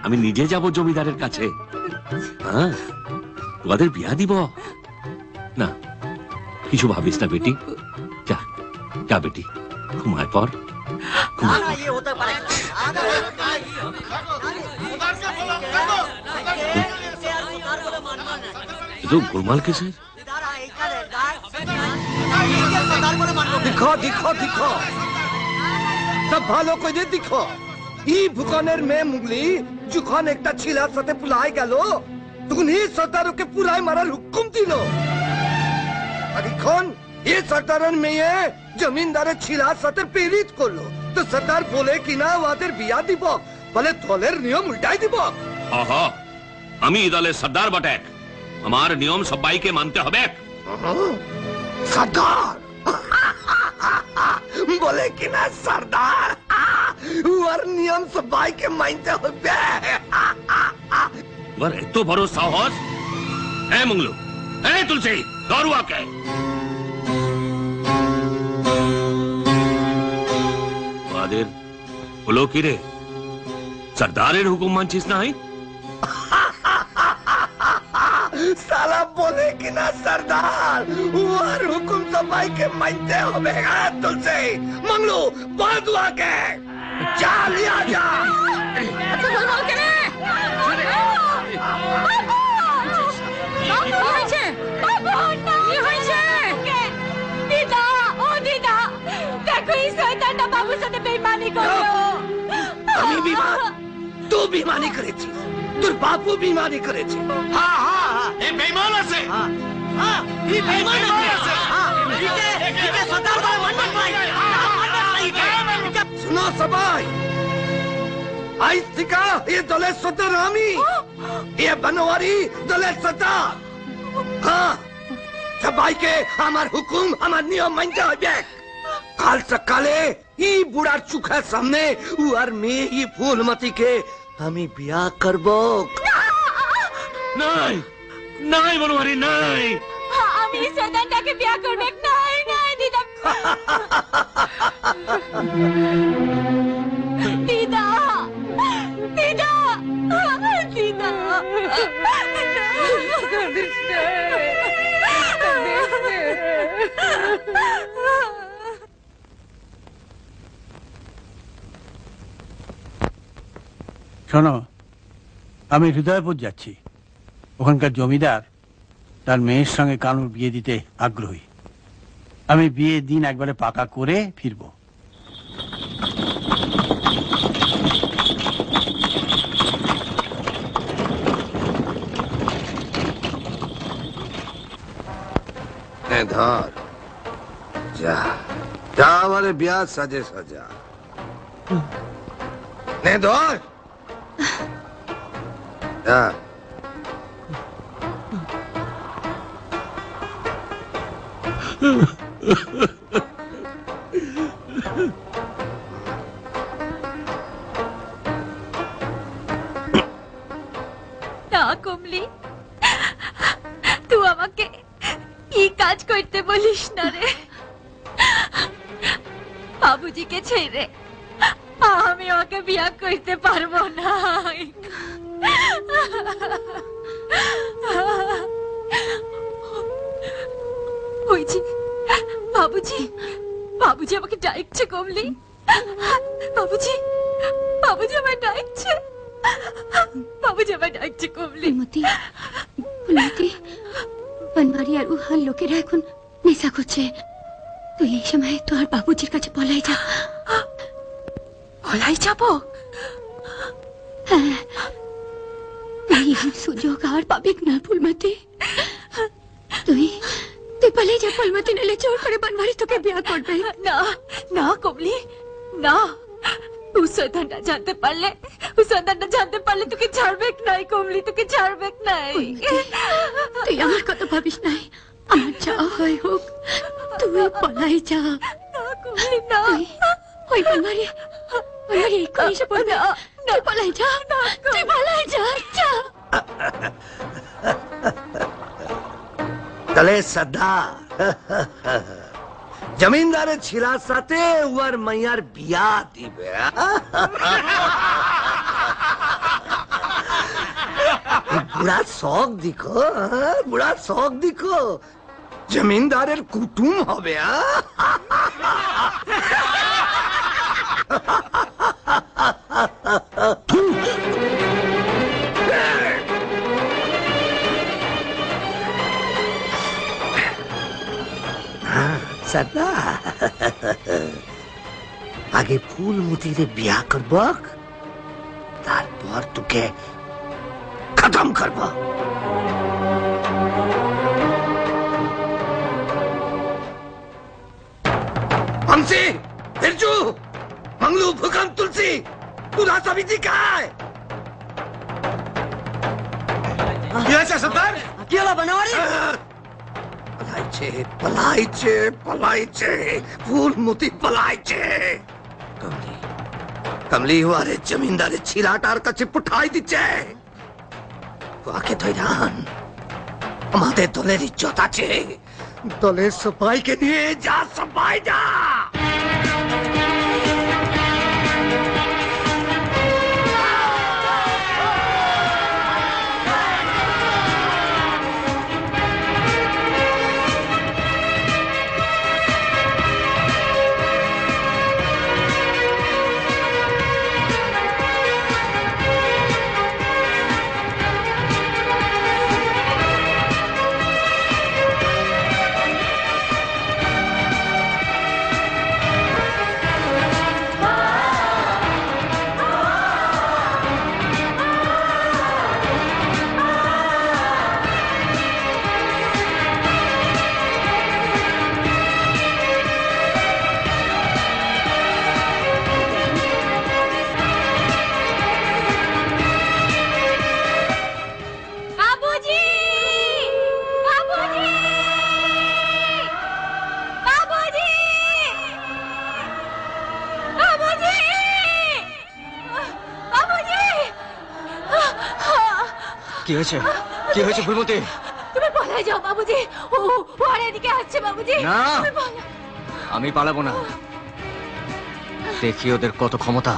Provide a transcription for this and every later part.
আমি নিজে যাব জমিদারের কাছে। হ্যাঁ, তোমাদের বিয়া দিব না। কিছু ভাবিস না বেটি, যা যা বেটি, ঘুমায় পর। तो गोलमाल कैसे? दिखो दिखो दिखो सब ভালো করে দেখো। এই ভুকনের মেয়ে মুগলি যখন একটা ছিলার সাথে পুলাই গেল তখন এই সর্দারকে পুরাই মারার হুকুম দিল। আর এখন এই সর্দারের মেয়ে জমিদারের ছিলার সাথে প্রেরিত করলো, তো সর্দার বলে কিনা ওদের বিয়া দিব, বলে দলের নিয়ম উল্টাই দিব। আহা, আমি দলের সর্দার বটে, আমার নিয়ম সবাইকে মানতে হবে। সর্দার বলে কিনা সর্দার ওর নিয়ম সবাইকে মানতে হবে। ওর এত বড় সাহস! এ মুংলু, এ তুলসী, দৌড়ুয়া কে ওদের বলো কি রে, সর্দারের হুকুম মানছিস না? साला बोले कि ना सरदार और हुकुम सबाई मानते होबे। तुलसी मंगलू बोल दुआ के जा लिया जा। আমি বিমান, तू बेईमानी करेছিস, তোর বাপও বেईमानी করেছে। হ্যাঁ হ্যাঁ, এ বেঈমান আছে। হ্যাঁ হ্যাঁ, এই বেঈমান আছে। হ্যাঁ, ইকে সর্দার বলে মানতে পাই। सुनो সবাই, আজ থেকে এই দলের সর্দার আমি, এই বনওয়ারি দলের সর্দার। হ্যাঁ, সবাইকে আমার হুকুম আমার নিয়ম মানতে হবে। কাল সকালে এই বুড়ার চোখের সামনে ওর মেয়ে এই ফুলমতিকে আমি বিয়া করব। নাই নাই বনওয়ারি নাই, আমি সদানটাকে বিয়া করব। নাই নাই দিদা, দিদা দিদা দিদা শোনো, আমি হৃদয়পুর যাচ্ছি। ওখানকার জমিদার তার মেয়ের সঙ্গে কানুর বিয়ে দিতে আগ্রহী। আমি বিয়ে দিন একবারে পাকা করে ফিরবো। ধর যা যা, আমারে বিয়া সাজে সাজা নে ধর যা। না কমলি, তুই আমাকে কি কাজ করতে বলিস না রে। বাবুজিকে ছেড়ে আমি ওকে বিয়া করতে পারবো না। ওই যে বাবুজি, বাবুজি আমাকে ডাকছে কমলি। বাবুজি, বাবুজি আমায় ডাকছে, বাবুজি আমায় ডাকছে কমলি। বনবাড়ি আর উহার লোকেরা এখন নেশা করছে, তুই এই সময় তোর বাবুজির কাছে পলাই যা। পলাই যাবো? হ্যাঁ, এই সুযোগ আর পাবি না ফুলমতি। তুই তুই পলাই যা ফুলমতি, নালে জোর করে বনবাড়ি তোকে বিয়া করবে। না না কমলি না, উসদানটা জানতে পারলে, উসদানটা জানতে পারলে তোকে ছাড়বে নাই কমলি, তোকে ছাড়বে নাই। তুই আমার কথা ভাবিস নাই, আমার যা হয় হোক তুই পলাই যা। না কমলি না, ওই বনবাড়ি বনবাড়ি এক্ষুনি এসে পড়বে। তুই পলাই যা, তুই পলাই যা। যা দলে সদা জমিদারের ছিলার সাথে ওর মাইয়ার বিয়া দিবে। बुरा शौक दिखो बुरा शौक दिखो जमींदारेर कुटुम হবে सदा आगे फूलमतीरे बिया करबक तारपर तुके खत्म करब हमसे बिरजू मंगलू भूकंप तुलसी तुला समिति काय सरदार केला बनवारी पलायचे फूलमती पलायचे कमली वारे जमींदारे छिलाटार काছে পুঠাই দিচ্ছে তোকে ধইরান আমাদের দলের ইজ্জত আছে দলের সবাইকে নিয়ে যা সবাই যা কি হয়েছে কি হয়েছে ফুলমতি তুমি পালাই যাও বাবুজি ও আর এদিকে আসছে বাবুজি না। তুমি পালাও। আমি পালাবো না দেখি ওদের কত ক্ষমতা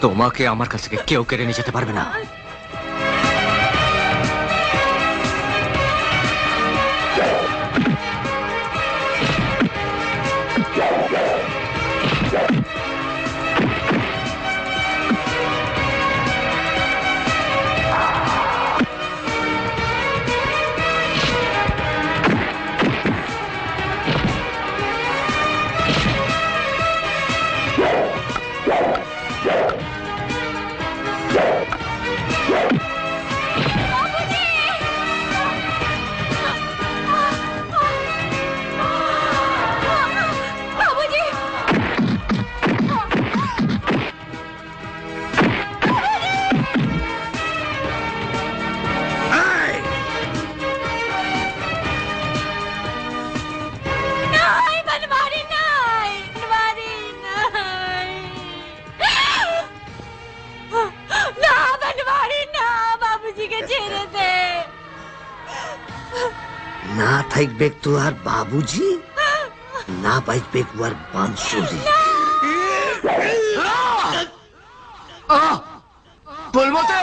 তোমাকে আমার কাছ থেকে কেউ কেড়ে নিয়ে যেতে পারবে না না থাকবে তোর বাবুজি না বাঁচবে তোর বাঁশরি ফুলমতি